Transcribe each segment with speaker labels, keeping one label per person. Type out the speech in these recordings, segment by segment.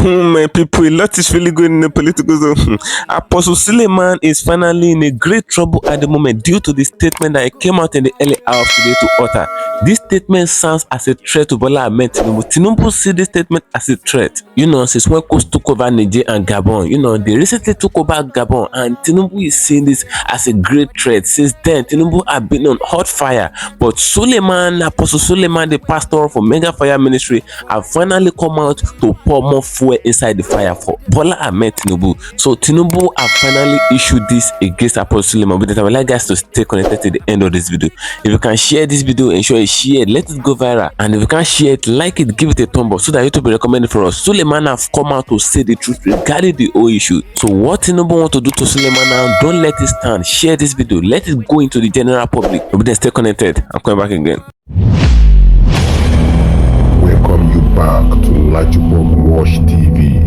Speaker 1: My people, a lot is really going in the political zone. Apostle Suleman is finally in a great trouble at the moment due to the statement that came out in the early hours today to utter. This statement sounds as a threat to Bola Ahmed Tinubu. Tinubu see this statement as a threat. Since when Coast took over Niger and Gabon, they recently took over Gabon, and Tinubu is seeing this as a great threat. Since then, Tinubu have been on hot fire. But Suleman, Apostle Suleman, the pastor for Mega Fire Ministry, have finally come out to pour more fuel inside the fire for Bola Ahmed Tinubu. So Tinubu have finally issued this against Apostle Suleman. But I would like guys to stay connected to the end of this video. If you can share this video, ensure you share it, let it go viral. And if you can share it, like it, give it a thumb up so that YouTube will recommend it for us. Suleman have come out to say the truth regarding the whole issue. So what Tinubu want to do to Suleman now, don't let it stand. Share this video, let it go into the general public. But then stay connected. I'm coming back again.
Speaker 2: Welcome you back to LAJUPOG TV.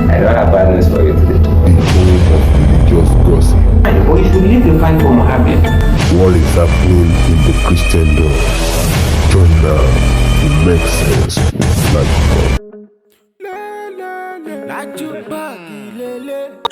Speaker 3: I don't have bad news for you today.
Speaker 2: The home of religious gossip.
Speaker 3: But you should leave the fight for Mohammed.
Speaker 2: What is happening in the Christendom? Join now to make sense with LAJUPOG.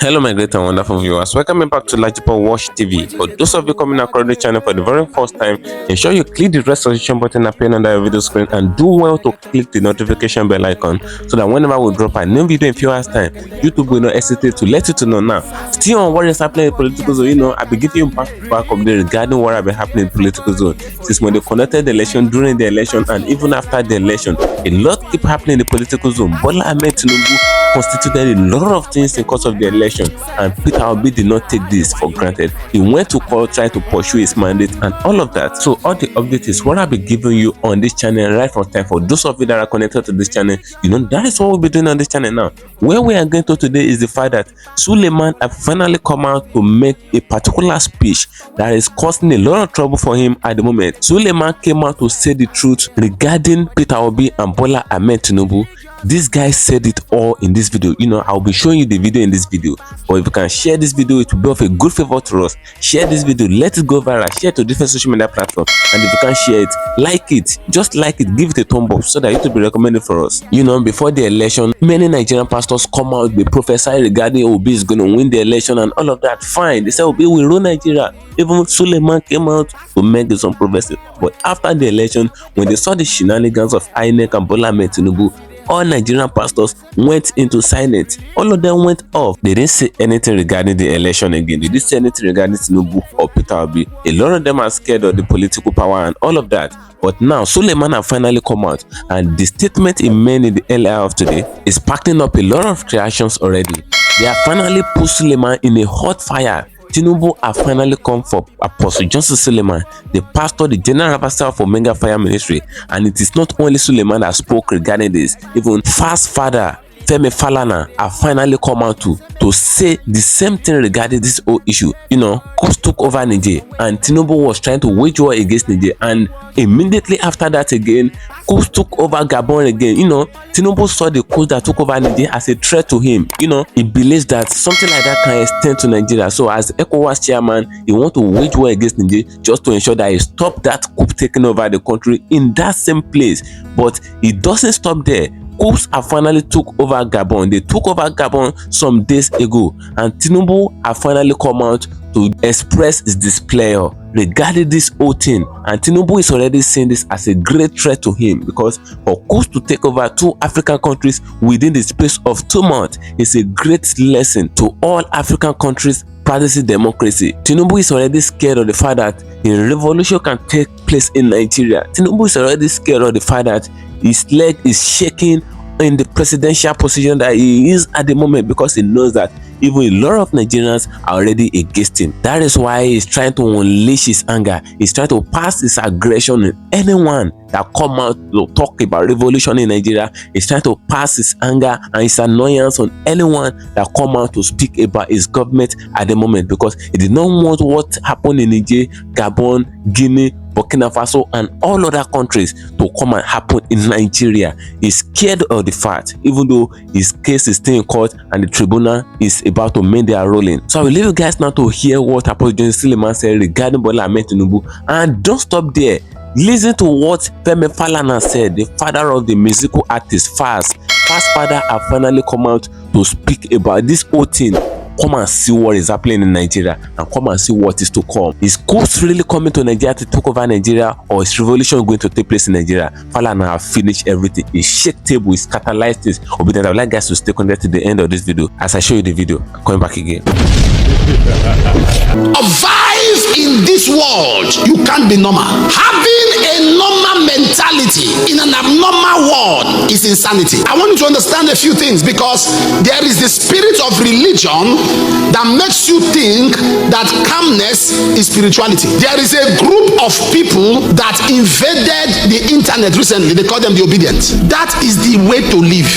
Speaker 1: Hello my great and wonderful viewers, welcome back to LAJUPOG TV. For those of you coming across the channel for the very first time, ensure you click the red subscription button appearing under your video screen and do well to click the notification bell icon so that whenever we drop a new video in few hours time, YouTube will not hesitate to let you to know. Now, still on what is happening in the political zone, I'll be giving you back update regarding what has been happening in the political zone since when they conducted the election, during the election, and even after the election. A lot keep happening in the political zone. Bola Ahmed Tinubu constituted a lot of things in course of the election, and Peter Obi did not take this for granted. He went to court, tried to pursue his mandate and all of that. So all the updates is what I'll be giving you on this channel right from time. For those of you that are connected to this channel, that is what we'll be doing on this channel now. Where we are going to today is the fact that Suleiman have finally come out to make a particular speech that is causing a lot of trouble for him at the moment. Suleiman came out to say the truth regarding Peter Obi and Bola Ahmed Tinubu. This guy said it all in this video. I'll be showing you the video in this video. Or if you can share this video, it will be of a good favor to us. Share this video, let it go viral, share it to different social media platforms. And if you can share it, like it, just like it, give it a thumb up so that it will be recommended for us. Before the election, many Nigerian pastors come out, they prophesy regarding Obi is going to win the election and all of that. Fine, they say Obi will rule Nigeria. Even Suleiman came out to make some prophecy. But after the election, when they saw the shenanigans of INEC and Bola Ahmed Tinubu, all Nigerian pastors went into silence. All of them went off. They didn't say anything regarding the election again. They didn't say anything regarding Tinubu or Peter Obi. A lot of them are scared of the political power and all of that. But now Suleiman have finally come out, and the statement he made in the early hour of today is sparking up a lot of reactions already. They have finally put Suleiman in a hot fire. Tinubu have finally come for Apostle Johnson Suleiman, the pastor, the general pastor for Mega Fire Ministry. And it is not only Suleiman that spoke regarding this. Even fast father Femi Falana have finally come out to say the same thing regarding this whole issue. Coast took over Niger, and Tinubu was trying to wage war against Niger, and immediately after that again, Coast took over Gabon again. Tinubu saw the coast that took over Niger as a threat to him. He believes that something like that can extend to Nigeria. So as ECOWAS chairman, he wants to wage war against Niger just to ensure that he stop that coup taking over the country in that same place. But he doesn't stop there. Coups have finally took over Gabon. They took over Gabon some days ago, and Tinubu have finally come out to express his displeasure regarding this whole thing. And Tinubu is already seeing this as a great threat to him, because for coups to take over 2 African countries within the space of 2 months is a great lesson to all African countries practicing democracy. Tinubu is already scared of the fact that a revolution can take place in Nigeria. Tinubu is already scared of the fact that his leg is shaking in the presidential position that he is at the moment, because he knows that even a lot of Nigerians are already against him. That is why he's trying to unleash his anger. He's trying to pass his aggression on anyone that come out to talk about revolution in Nigeria. He's trying to pass his anger and his annoyance on anyone that come out to speak about his government at the moment, because he did not want what happened in Niger, Gabon, Guinea, Burkina Faso and all other countries to come and happen in Nigeria. He's scared of the fact, even though his case is still in court and the tribunal is about to make their ruling. So I will leave you guys now to hear what Apostle Johnson Suleiman said regarding Bola Ahmed Tinubu, and don't stop there. Listen to what Femi Falana said, the father of the musical artist Fast. past father have finally come out to speak about this whole thing. Come and see what is happening in Nigeria and come and see what is to come. Is coups really coming to Nigeria to take over Nigeria, or is revolution going to take place in Nigeria? Falana have finished everything. His shake table is catalyzed this. Obedient, I would like guys to stay connected to the end of this video as I show you the video. Coming back again.
Speaker 4: Survive in this world, you can't be normal. Having a normal mentality in an abnormal world is insanity. I want you to understand a few things, because there is the spirit of religion that makes you think that calmness is spirituality. There is a group of people that invaded the internet recently. They call them the obedient. That is the way to live.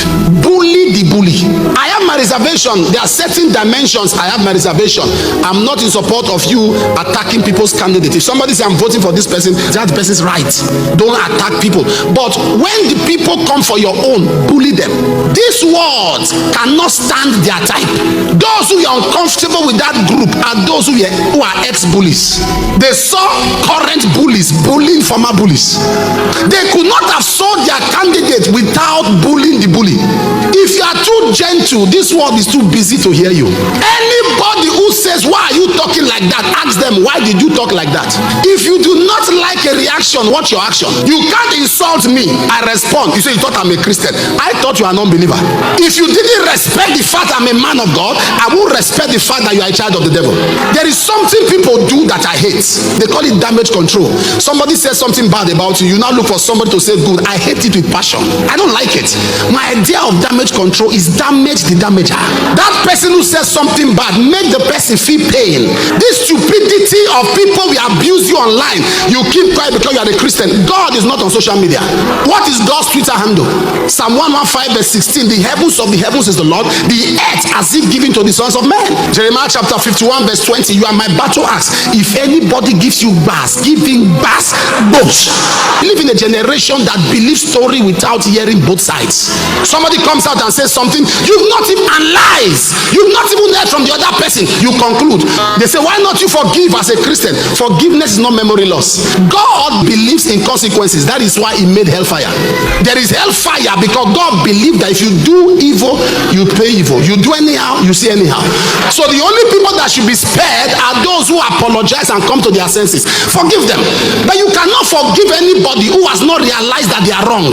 Speaker 4: Bully the bully. I have my reservation. There are certain dimensions I have my reservation. I'm not in support of you attacking people's candidates. If somebody says I'm voting for this person, that person's right. Don't attack people. But when the people come for your own, bully them. These words cannot stand their type. Those who are uncomfortable with that group are those who are ex-bullies. They saw current bullies bullying former bullies. They could not have sold their candidate without bullying the bully. If you are too gentle, this world is too busy to hear you. Anybody who says, why are you talking like that? Ask them, why did you talk like that? If you do not like a reaction, what's your action? You can't insult me. I respond. You say you thought I'm a Christian. I thought you are an unbeliever. If you didn't respect the fact I'm a man of God, I will respect the fact that you are a child of the devil. There is something people do that I hate. They call it damage control. Somebody says something bad about you, you now look for somebody to say good. I hate it with passion. I don't like it. My idea of damage control is damage the damager. That person who says something bad, make the person feel pain. This stupidity of people will abuse you online. You keep quiet because you are a Christian. God is not on social media. What is God's Twitter handle? Psalm 115 verse 16. The heavens of the heavens is the Lord, the earth as if given to the sons of men. Jeremiah chapter 51 verse 20. You are my battle axe. If anybody gives you bass, give him bass. Both. We live in a generation that believes story without hearing both sides. Somebody comes out and says something, you've not even analyzed, you've not even heard from the other person. You conclude. They say, why not you forgive as a Christian? Forgiveness is not memory loss. God believes in consequences. That is why he made hellfire. There is hellfire because God believed that if you do evil, you pay evil. You do anyhow, you see anyhow. So the only people that should be spared are those who apologize and come to their senses. Forgive them. But you cannot forgive anybody who has not realized that they are wrong.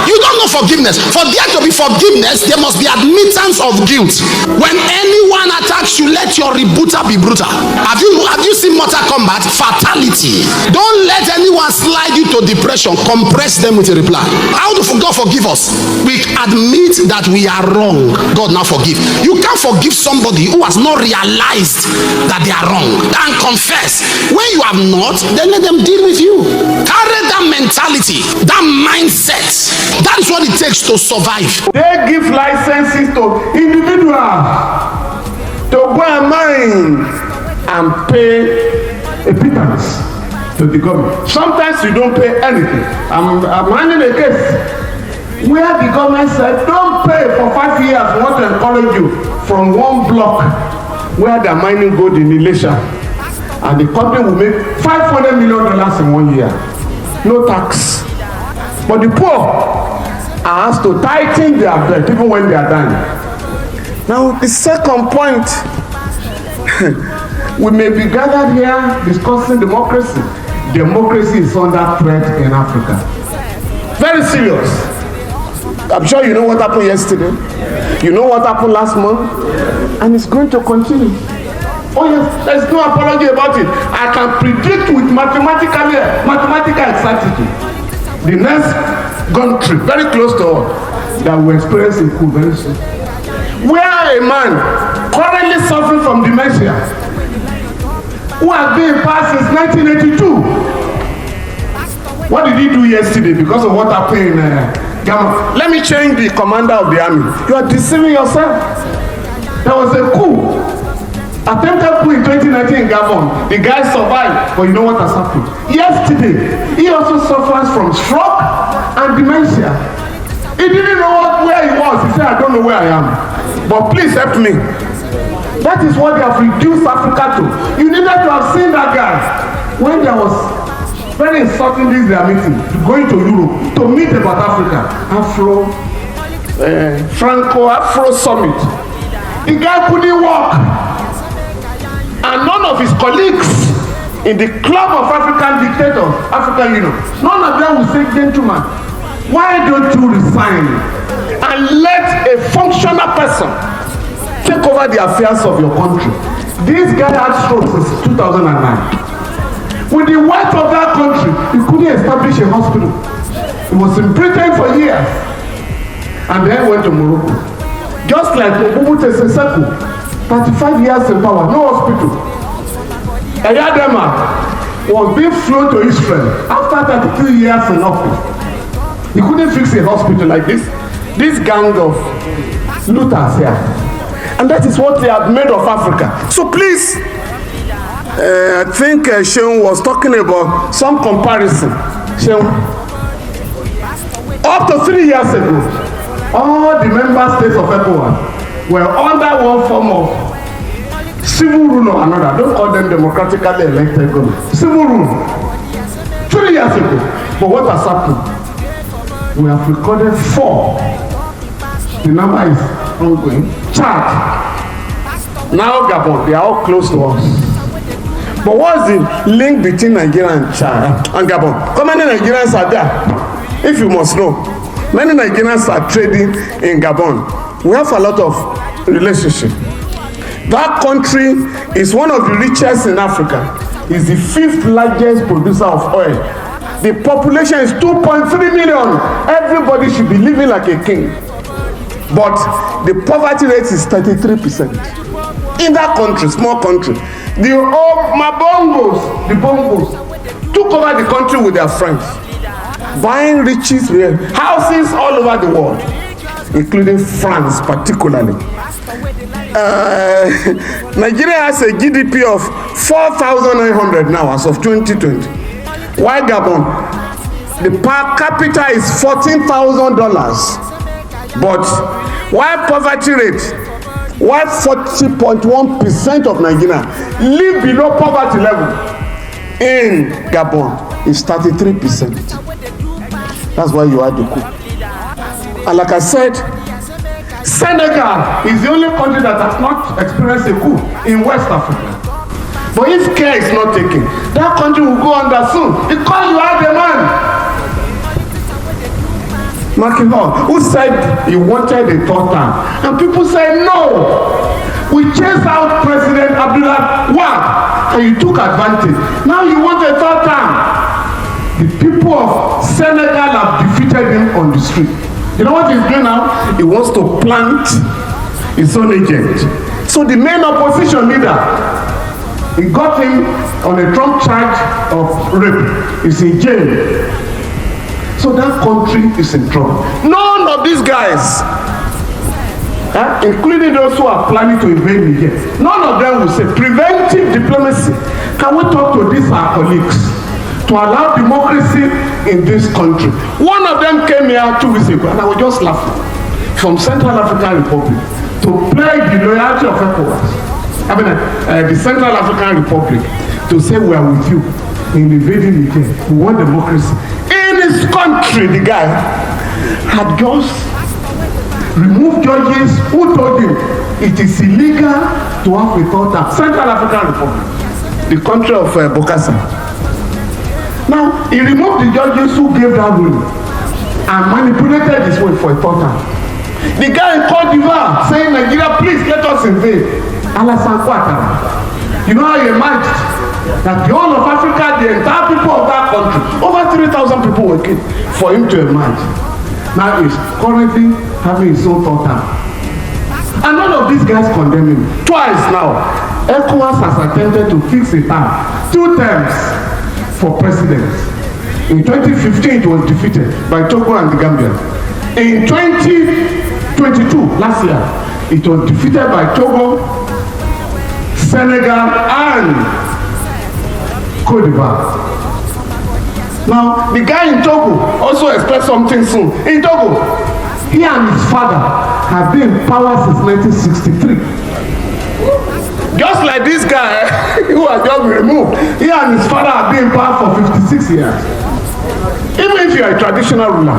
Speaker 4: You don't know forgiveness. For there to be forgiveness, there must be admittance of guilt. When anyone attacks you, let your rebooter be brutal. Have you seen Mortal Kombat? Fatality. Don't let anyone slide you to depression. Compress them with a reply. How do God forgive us? We admit that we are wrong. God now forgive. You can't forgive somebody who has not realized that they are wrong and confess. When you have not, then let them deal with you. Carry that mentality, that mindset. That is what it takes to survive.
Speaker 5: They give licenses to individuals to go and mine and pay a pittance to the government. Sometimes you don't pay anything. I'm handling a case where the government said don't pay for 5 years. We want to encourage you from one block where they're mining gold in Elisha, and the company will make $500 million in 1 year. No tax. But the poor are asked to tighten their belt even when they are dying. Now the second point, we may be gathered here discussing democracy. Democracy is under threat in Africa. Very serious. I'm sure you know what happened yesterday. You know what happened last month. And it's going to continue. Oh yes, there's no apology about it. I can predict with mathematical exactitude the next country very close to us that will experience a coup very soon. Where a man currently suffering from dementia, who has been passed since 1982, what did he do yesterday because of what happened in Gabon? Let me change the commander of the army. You are deceiving yourself. There was a coup, attempted coup in 2019 in Gabon. The guy survived, but you know what has happened? Yesterday, he also suffers from stroke and dementia. He didn't know where he was. He said, I don't know where I am. But please help me. That is what they have reduced Africa to. You needed to have seen that guy when there was very insulting this their meeting, going to Europe to meet about Africa. Afro, Franco-Afro Summit. The guy couldn't walk. And none of his colleagues in the Club of African Dictators, African Union, none of them will say, gentlemen, why don't you resign and let a functional person take over the affairs of your country? This guy had stroke since 2009. With the wealth of that country, he couldn't establish a hospital. He was in Britain for years and then went to Morocco. Just like Mobutu Sese Seko, 35 years in power, no hospital. Eyadema was being flown to Israel after 32 years in office. He couldn't fix a hospital like this. This gang of looters here. And that is what they have made of Africa. So please, I think Sheun was talking about some comparison. Sheun, up to 3 years ago, all the member states of ECOWAS were under one form of civil rule or another. Don't call them democratically elected government. Civil rule. 3 years ago. But what has happened? We have recorded 4. The number is ongoing. Chad. Now Gabon, they are all close to us. But what's the link between Nigeria and Chad and Gabon? How many Nigerians are there? If you must know, many Nigerians are trading in Gabon. We have a lot of relationship. That country is one of the richest in Africa. It's the 5th largest producer of oil. The population is 2.3 million. Everybody should be living like a king. But the poverty rate is 33%. In that country, small country, the Bongos took over the country with their friends, buying riches, houses all over the world, including France particularly. Nigeria has a GDP of 4,900 now as of 2020. While Gabon, the per capita is $14,000. But while poverty rate, while 40.1% of Nigeria live below poverty level, in Gabon is 33%. That's why you had the coup. And like I said, Senegal is the only country that has not experienced a coup in West Africa. But if care is not taken, that country will go under soon because you are the man. Makival, who said he wanted a 3rd term, and people said no. We chased out President Abdullah Wahab, and you took advantage. Now you want a 3rd term. The people of Senegal have defeated him on the street. You know what he's doing now? He wants to plant his own agent. So the main opposition leader, he got him on a Trump charge of rape. He's in jail. So that country is in trouble. None of these guys, including those who are planning to invade Niger, none of them will say preventive diplomacy. Can we talk to these our colleagues to allow democracy in this country? One of them came here 2 weeks ago, and I was just laughing, from Central African Republic to pledge the loyalty of ECOWAS. The Central African Republic to say we are with you in invading Niger. We want democracy. In his country, the guy had just removed judges who told him it is illegal to have a 3rd term. Central African Republic, the country of Bokassa. Now, he removed the judges who gave that ruling and manipulated his way for a 3rd term. The guy in Cote d'Ivoire saying, Nigeria, please let us invade. Alassane Ouattara. You know how he emerged? That the whole of Africa, the entire people of that country, over 3,000 people were killed for him to emerge. Now he's currently having his own 3rd term. And none of these guys condemn him. Twice now, ECOWAS has attempted to fix a term. 2 terms for presidents. In 2015, it was defeated by Togo and the Gambia. In 2022, last year, it was defeated by Togo, Senegal, and Cote d'Ivoire. Now, the guy in Togo also expects something soon. In Togo, he and his father have been in power since 1963. Just like this guy who has just been removed, he and his father have been in power for 56 years. Even if you are a traditional ruler,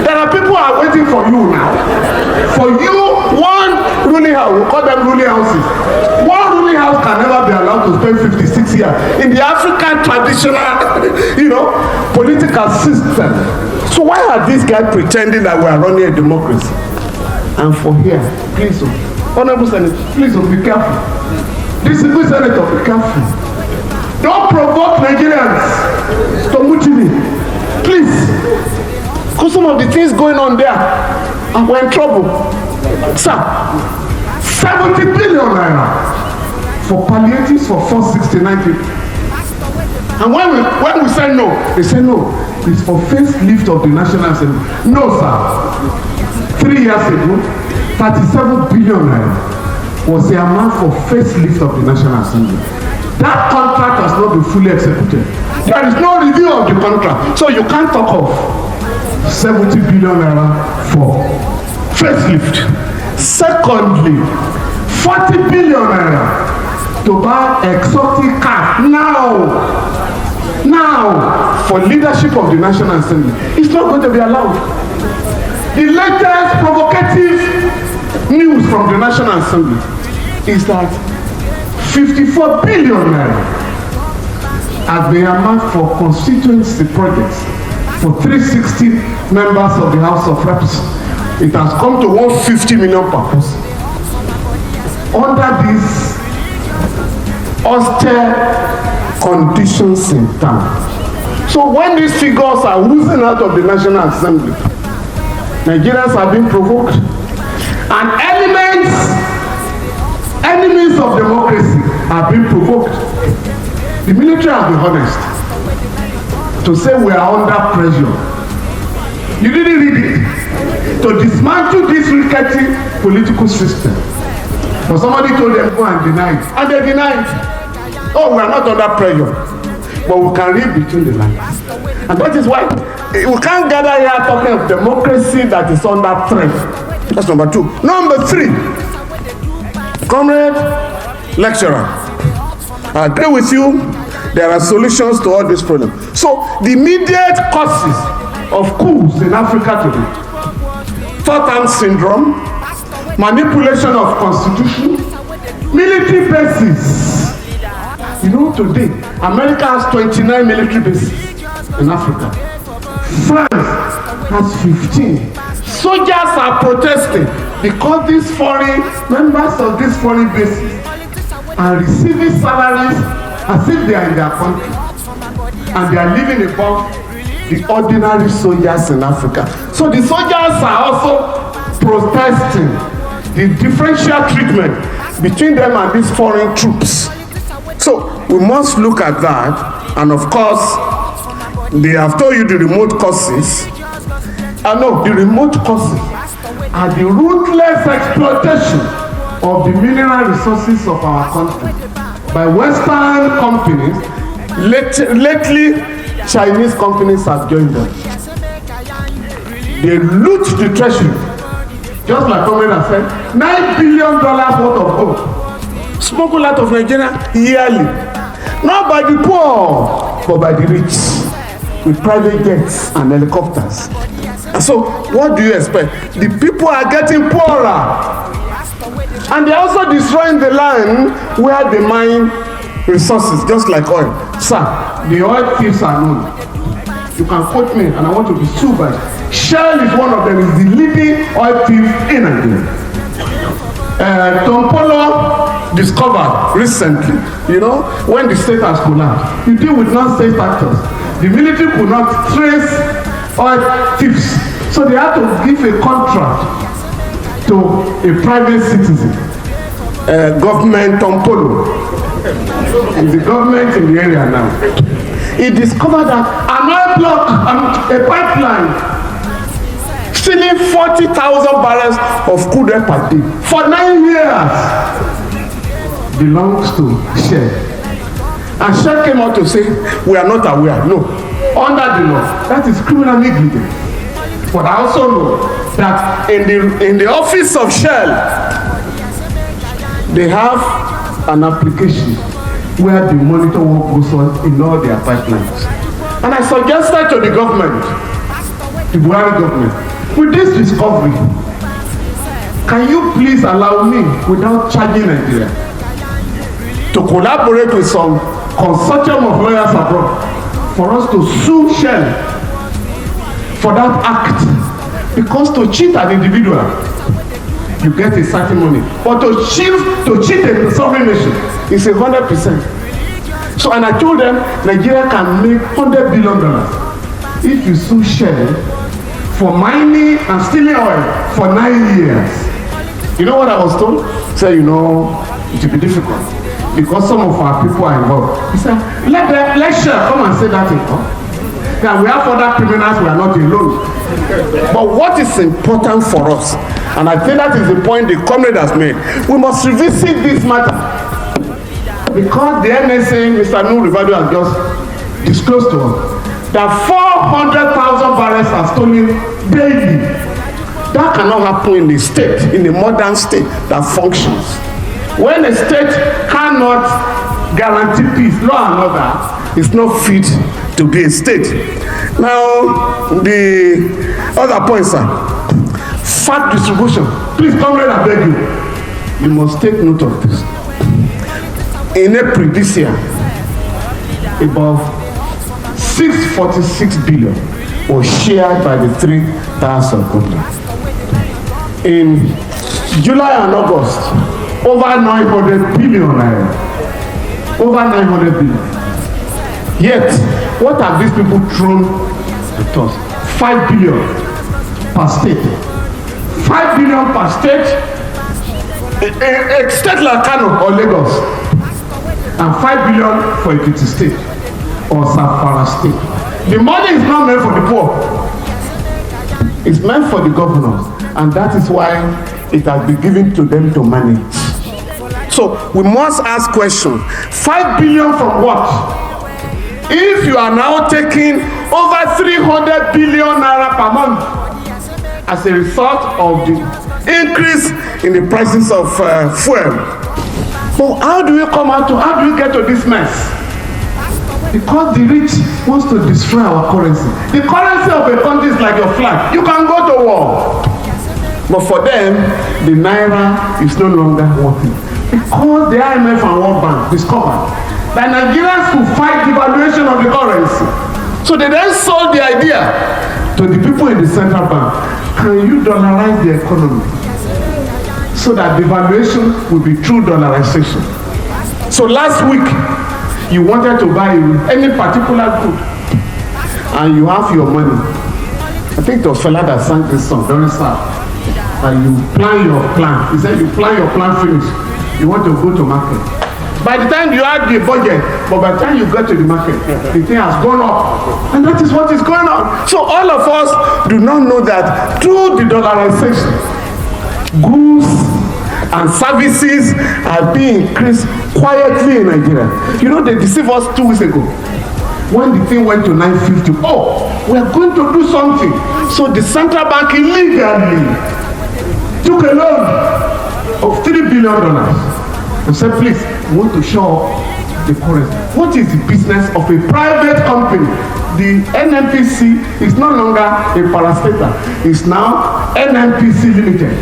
Speaker 5: there are people who are waiting for you now. here in the African traditional, political system. So why are these guys pretending that we are running a democracy? And for here, please, Honorable Senator, please be careful. Disciplined Senator, be careful. Don't provoke Nigerians to mutiny. Please. Because some of the things going on there, and we're in trouble. Sir, 70 billion naira for palliatives for 469 people. And when we say no, they say no. It's for facelift of the National Assembly. No, sir. 3 years ago, 37 billion naira was the amount for facelift of the National Assembly. That contract has not been fully executed. There is no review of the contract. So you can't talk of 70 billion naira for facelift. Secondly, 40 billion naira to buy exotic car now for leadership of the National Assembly. It's not going to be allowed. The latest provocative news from the National Assembly is that 54 billion naira has been earmarked for constituency projects for 360 members of the House of Reps. It has come to 150 million per person. Under these austere conditions in town. So when these figures are oozing out of the National Assembly, Nigerians are being provoked. And enemies of democracy are being provoked. The military has been honest to say we are under pressure. You didn't read it. To dismantle this rickety political system. But somebody told them go and deny it. And they denied. Oh, we are not under pressure. But we can read between the lines. And that is why we can't gather here talking of democracy that is under threat. That's number 2. Number 3. Comrade lecturer, I agree with you. There are solutions to all these problems. So the immediate causes of coups in Africa today: third-hand syndrome, manipulation of constitution, military bases. Today, America has 29 military bases in Africa. France has 15. Soldiers are protesting because these foreign members of these foreign bases are receiving salaries as if they are in their country, and they are living above the ordinary soldiers in Africa. So the soldiers are also protesting the differential treatment between them and these foreign troops. So we must look at that, and of course, they have told you the remote causes. The remote causes are the ruthless exploitation of the mineral resources of our country by Western companies. Lately, Chinese companies have joined them. They loot the treasury, just like Commander said, $9 billion worth of gold, smuggled out of Nigeria yearly. Not by the poor, but by the rich, with private jets and helicopters. And so, what do you expect? The people are getting poorer, and they're also destroying the land where they mine resources, just like oil. Sir, the oil thieves are known. You can quote me, and I want to be sued by Shell is one of them, is the leading oil thief in Nigeria. Tompolo discovered recently, when the state has collapsed, you deal with non-state actors. The military could not trace oil thieves, so they had to give a contract to a private citizen, government Tompolo. Is the government in the area now. He discovered that an oil block, a pipeline, stealing 40,000 barrels of crude oil per day for 9 years, belongs to Shell. And Shell came out to say, we are not aware. No, under the law, that is criminal negligence. But I also know that in the office of Shell, they have an application where they monitor what goes on in all their pipelines. And I suggested to the government, the Buhari government, with this discovery, can you please allow me, without charging Nigeria, to collaborate with some consortium of lawyers abroad for us to sue Shell for that act, because to cheat an individual, you get a certain money, but to cheat a sovereign nation is 100%. So, and I told them Nigeria can make $100 billion if you sue Shell for mining and stealing oil for 9 years. You know what I was told? So, you know, it will be difficult because some of our people are involved. He said, let Shell come and say that in court. Now we have other criminals, we are not alone. But what is important for us, and I think that is the point the comrade has made, we must revisit this matter. Because the NSA, Mr. Nuhu Ribadu has just disclosed to us that 400,000 barrels are stolen daily. That cannot happen in a state, in a modern state that functions. When a state cannot guarantee peace, law and order, it's not fit to be a state. Now, the other point, sir, fact distribution. Please, comrade, I beg you. You must take note of this. In April this year, about 646 billion was shared by the 3,000 companies. In July and August, over 900 billion naira. Over 900 billion. Yet, what have these people thrown at us? 5 billion per state. 5 billion per state. A state like Kano or Lagos. And 5 billion for Ekiti state or Zamfara state. The money is not meant for the poor. It's meant for the governors. And that is why it has been given to them to manage. So we must ask questions. 5 billion from what? If you are now taking over 300 billion naira per month as a result of the increase in the prices of fuel. But how do we come out to, how do we get to this mess? Because the rich wants to destroy our currency. The currency of a country is like your flag. You can go to war. But for them, the naira is no longer working. Because the IMF and World Bank discovered that Nigerians will fight devaluation of the currency. So they then sold the idea to the people in the central bank. Can you dollarize the economy? So that devaluation will be true dollarization. So last week, you wanted to buy any particular good, and you have your money. I think it was Fela that sang this song, very sad. And you plan your plan. He said you plan your plan finish. You want to go to market. By the time you have the budget, but by the time you get to the market, the thing has gone up. And that is what is going on. So all of us do not know that through the dollarization, goods and services are being increased quietly in Nigeria. You know, they deceived us 2 weeks ago. When the thing went to 950, oh, we are going to do something. So the central bank illegally took a loan of $3 billion and said, please, we want to show the currency. What is the business of a private company? The NNPC is no longer a parastatal. It's now NNPC Limited.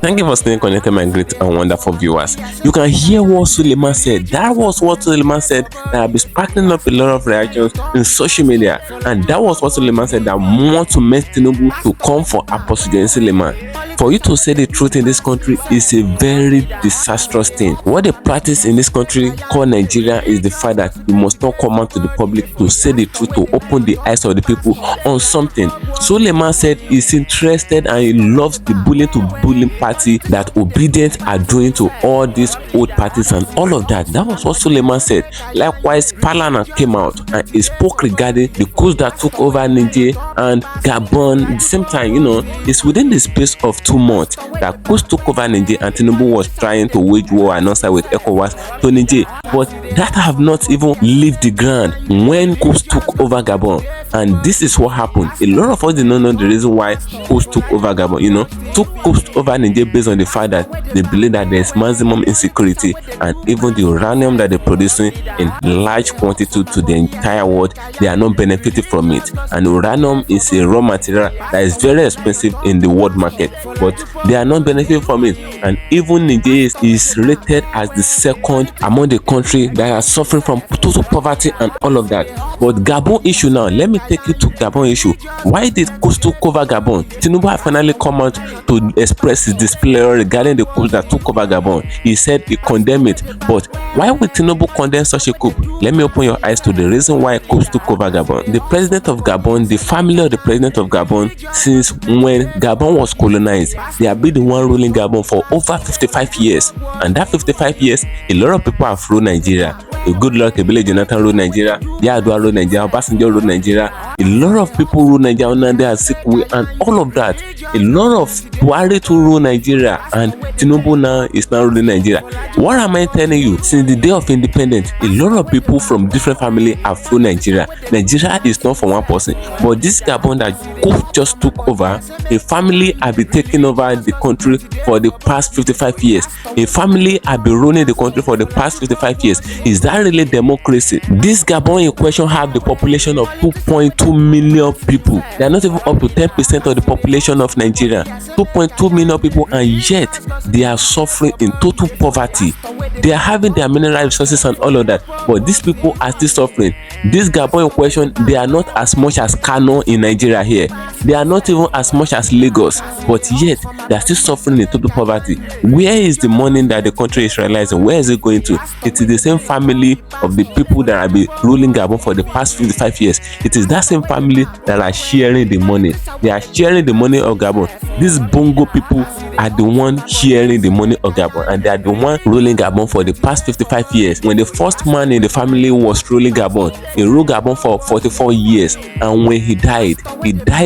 Speaker 1: Thank you for staying connected, my great and wonderful viewers. You can hear what Suleiman said. That was what Suleiman said that have been sparking up a lot of reactions in social media. And that was what Suleiman said that want to make Tinubu to come for Apostle in Suleiman. For you to say the truth in this country is a very disastrous thing. What they practice in this country called Nigeria is the fact that you must not come out to the public to say the truth, to open the eyes of the people on something. Suleiman said he's interested and he loves the bullying to bullying party that Obidient are doing to all these old parties and all of that. That was what Suleiman said. Likewise, Palana came out and he spoke regarding the coups that took over Niger and Gabon. At the same time, you know, it's within the space of 2 months that coups took over Niger and Tinubu was trying to wage war and also with ECOWAS to Niger. But that have not even left the ground when coups took over Gabon. And this is what happened. A lot of us did not know the reason why coups took over Gabon. You know, took coups over Niger based on the fact that they believe that there is maximum insecurity, and even the uranium that they're producing in large quantity to the entire world, they are not benefiting from it. And uranium is a raw material that is very expensive in the world market, but they are not benefiting from it. And even Niger is rated as the second among the country that are suffering from total poverty and all of that. But Gabon issue now, let me take you to Gabon issue. Why did coups took over Gabon? Tinubu has finally come out to express his displeasure regarding the coups that took over Gabon. He said he condemned it. But why would Tinubu condemn such a coup? Let me open your eyes to the reason why coups took over Gabon. The president of Gabon, the family of the president of Gabon, since when Gabon was colonized, they have been the one ruling Gabon for over 55 years. And that 55 years, a lot of people have ruled Nigeria. Good luck, Ebele Jonathan ruled Nigeria, Yar'Adua ruled Nigeria, Obasanjo ruled Nigeria. A lot of people rule Nigeria under their sick way and all of that. A lot of Buhari to rule Nigeria, and Tinubu now is now ruling Nigeria. What am I telling you? Since the day of independence, a lot of people from different families have ruled Nigeria. Nigeria is not for one person, but this Gabon that coup just took over, a family have been taking over the country for the past 55 years. A family have been ruling the country for the past 55 years. Is that really democracy? This Gabon in question have the population of 2.2 million people. They are not even up to 10% of the population of Nigeria. 2.2 million people, and yet they are suffering in total poverty. They are having their mineral resources and all of that, but these people are still suffering. This Gabon in question, they are not as much as Kano in Nigeria here. They are not even as much as Lagos, but yet they are still suffering in total poverty. Where is the money that the country is realizing? Where is it going to? It is the same family of the people that have been ruling Gabon for the past 55 years. It is that same family that are sharing the money. They are sharing the money of Gabon. These Bongo people are the one sharing the money of Gabon, and they are the one ruling Gabon for the past 55 years. When the first man in the family was ruling Gabon, he ruled Gabon for 44 years, and when he died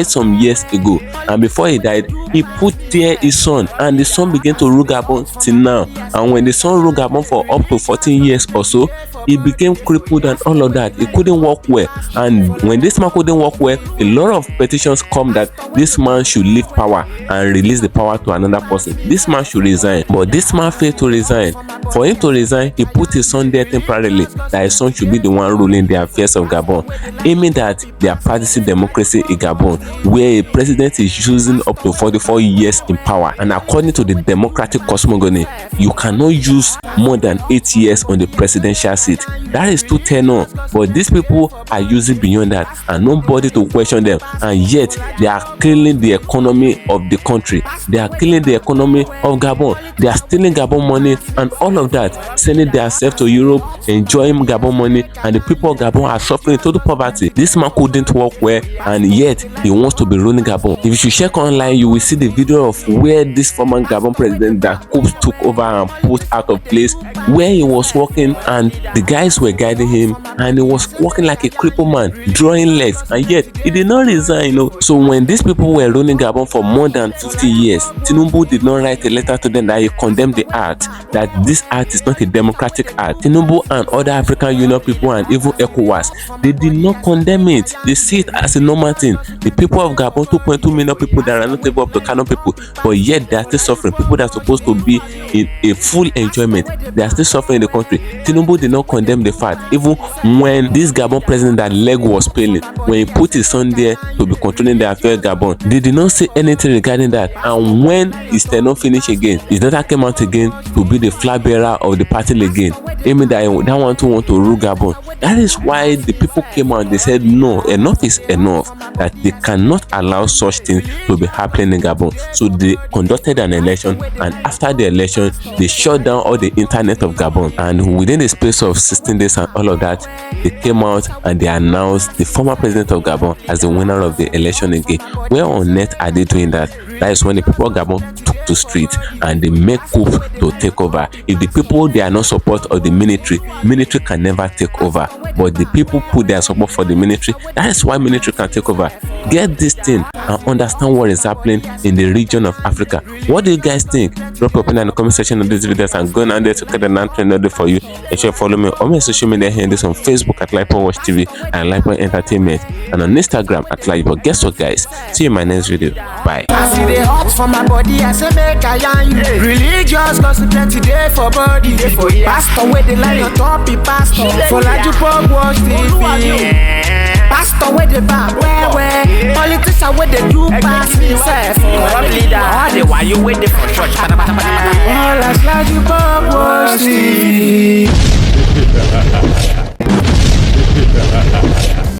Speaker 1: some years ago. And before he died, he put there his son, and the son began to rule Gabon till now. And when the son ruled Gabon for up to 14 years or so, he became crippled and all of that. He couldn't walk well, and when this man couldn't walk well, a lot of petitions come that this man should leave power and release the power to another person. This man should resign, but this man failed to resign. For him to resign, he put his son there temporarily, that his son should be the one ruling the affairs of Gabon, aiming that they are practicing democracy in Gabon, where a president is using up to 44 years in power. And according to the democratic cosmogony, you cannot use more than 8 years on the presidential seat. That is too tenure, but these people are using beyond that, and nobody to question them, and yet they are killing the economy of the country. They are killing the economy of Gabon. They are stealing Gabon money and all of that, sending themselves to Europe, enjoying Gabon money, and the people of Gabon are suffering total poverty. This man couldn't work well, and yet he wants to be ruling Gabon. If you check online, you will see the video of where this former Gabon president that coups took over and put out of place, where he was working, and the guys were guiding him, and he was walking like a crippled man, drawing legs, and yet he did not resign. So when these people were ruling Gabon for more than 50 years, Tinubu did not write a letter to them that he condemned the act, that this act is not a democratic act. Tinubu and other African Union people and even ECOWAS, they did not condemn it. They see it as a normal thing. The people of Gabon, 2.2 million people that are not able up to Kano people, but yet they are still suffering. People that are supposed to be in a full enjoyment, they are still suffering in the country. Tinubu did not condemn the fact, even when this Gabon president that leg was paining, when he put his son there to be controlling the affair of Gabon, they did not say anything regarding that. And when his tenure finished again, his daughter came out again to be the flag bearer of the party again, aiming that want to rule Gabon. That is why the people came out. They said no, enough is enough, that they cannot allow such things to be happening in Gabon. So they conducted an election, and after the election, they shut down all the internet of Gabon. And within the space of 16 days and all of that, they came out and they announced the former president of Gabon as the winner of the election again. Where on earth are they doing that? That is when the people of Gabon took to street and they make coup to take over. If the people they are not support of the military can never take over. But the people put their support for the military. That is why military can take over. Get this thing and understand what is happening in the region of Africa. What do you guys think? Drop a opinion in the comment section of this video and go down there to get an answer for you. Make sure you follow me on my social media handles on Facebook at LAJUPOG TV and LAJUPOG Entertainment, and on Instagram at LAJUPOG. Guess what, guys? See you in my next video. Bye.
Speaker 6: I see the hot for my body, I say make I yarn you. Religious cause plenty day for body. Pastor with the line on top, be pastor. For LAJUPOG Watch TV. Pastor with the back, where politician with the do pass me self. All the why you with the for church. All as LAJUPOG.